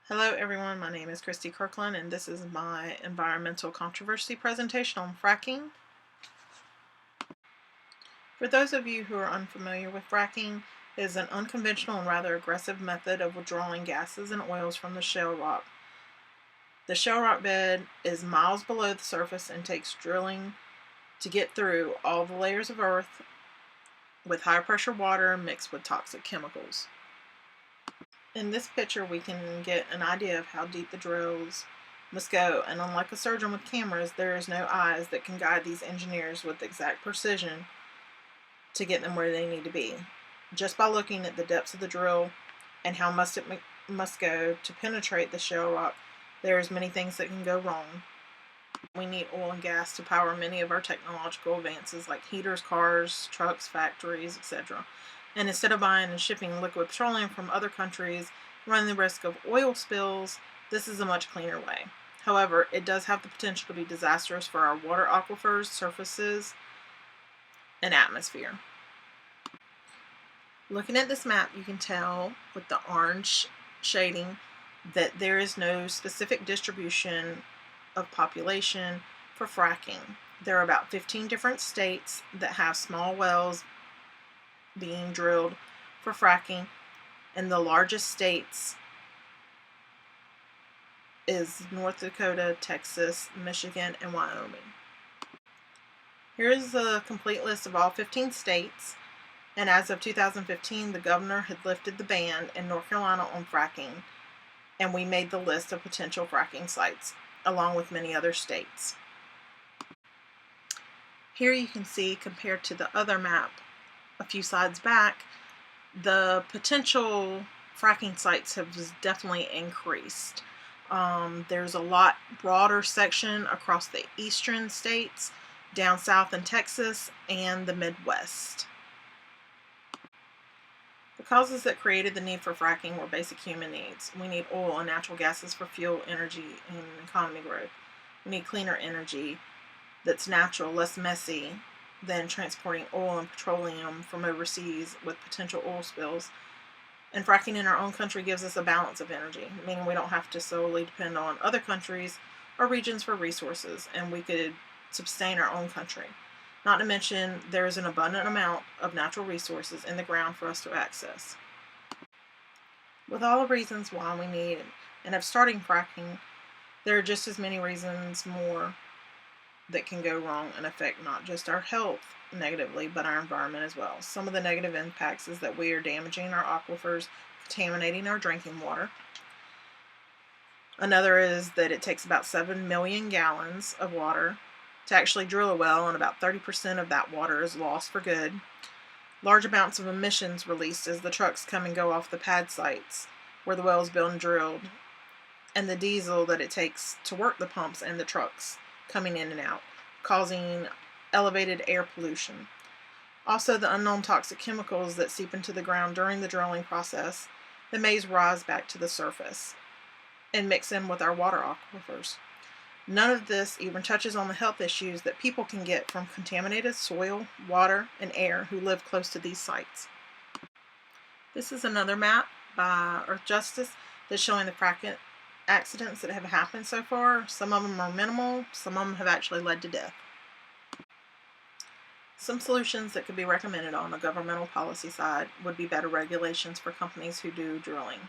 Hello everyone, my name is Christy Kirkland and this is my environmental controversy presentation on fracking. For those of you who are unfamiliar with fracking, it is an unconventional and rather aggressive method of withdrawing gases and oils from the shale rock. The shale rock bed is miles below the surface and takes drilling to get through all the layers of earth with high pressure water mixed with toxic chemicals. In this picture, we can get an idea of how deep the drills must go, and unlike a surgeon with cameras, there is no eyes that can guide these engineers with exact precision to get them where they need to be. Just by looking at the depths of the drill and how much it must go to penetrate the shale rock, there's many things that can go wrong. We need oil and gas to power many of our technological advances like heaters, cars, trucks, factories, etc. And instead of buying and shipping liquid petroleum from other countries, running the risk of oil spills, this is a much cleaner way. However, it does have the potential to be disastrous for our water aquifers, surfaces, and atmosphere. Looking at this map, you can tell with the orange shading that there is no specific distribution of population for fracking. There are about 15 different states that have small wells being drilled for fracking, and the largest states is North Dakota, Texas, Michigan, and Wyoming. Here's a complete list of all 15 states, and as of 2015, the governor had lifted the ban in North Carolina on fracking, and we made the list of potential fracking sites, along with many other states. Here you can see, compared to the other map a few slides back, the potential fracking sites have definitely increased. There's a lot broader section across the eastern states, down south in Texas, and the Midwest. The causes that created the need for fracking were basic human needs. We need oil and natural gases for fuel, energy, and economy growth. We need cleaner energy that's natural, less messy than transporting oil and petroleum from overseas with potential oil spills. And fracking in our own country gives us a balance of energy, meaning we don't have to solely depend on other countries or regions for resources, and we could sustain our own country. Not to mention, there is an abundant amount of natural resources in the ground for us to access. With all the reasons why we need and have starting fracking, there are just as many reasons more that can go wrong and affect not just our health negatively, but our environment as well. Some of the negative impacts is that we are damaging our aquifers, contaminating our drinking water. Another is that it takes about 7 million gallons of water to actually drill a well, and about 30% of that water is lost for good. Large amounts of emissions released as the trucks come and go off the pad sites where the well is built and drilled, and the diesel that it takes to work the pumps and the trucks coming in and out, causing elevated air pollution. Also, the unknown toxic chemicals that seep into the ground during the drilling process that may rise back to the surface and mix in with our water aquifers. None of this even touches on the health issues that people can get from contaminated soil, water, and air who live close to these sites. This is another map by Earth Justice that's showing the fracking accidents that have happened so far. Some of them are minimal, some of them have actually led to death. Some solutions that could be recommended on the governmental policy side would be better regulations for companies who do drilling.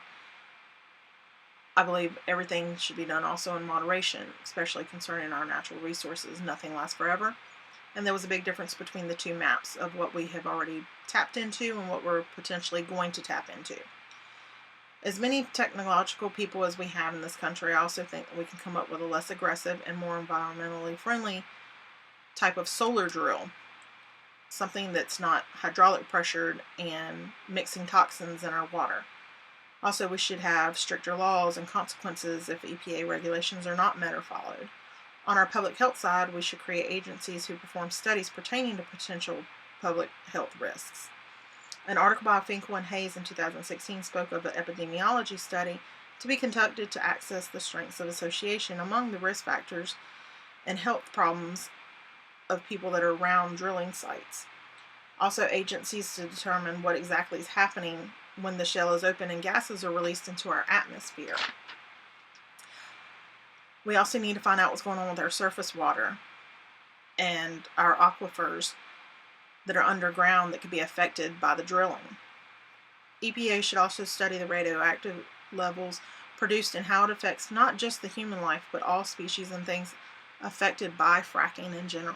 I believe everything should be done also in moderation, especially concerning our natural resources. Nothing lasts forever. And there was a big difference between the two maps of what we have already tapped into and what we're potentially going to tap into. As many technological people as we have in this country, I also think that we can come up with a less aggressive and more environmentally friendly type of solar drill. Something that's not hydraulic pressured and mixing toxins in our water. Also, we should have stricter laws and consequences if EPA regulations are not met or followed. On our public health side, we should create agencies who perform studies pertaining to potential public health risks. An article by Finkel and Hayes in 2016 spoke of an epidemiology study to be conducted to assess the strengths of association among the risk factors and health problems of people that are around drilling sites. Also, agencies to determine what exactly is happening when the shale is open and gases are released into our atmosphere. We also need to find out what's going on with our surface water and our aquifers that are underground that could be affected by the drilling. EPA should also study the radioactive levels produced and how it affects not just the human life, but all species and things affected by fracking in general.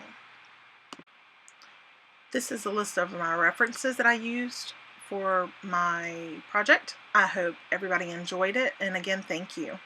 This is a list of my references that I used for my project. I hope everybody enjoyed it, and again, thank you.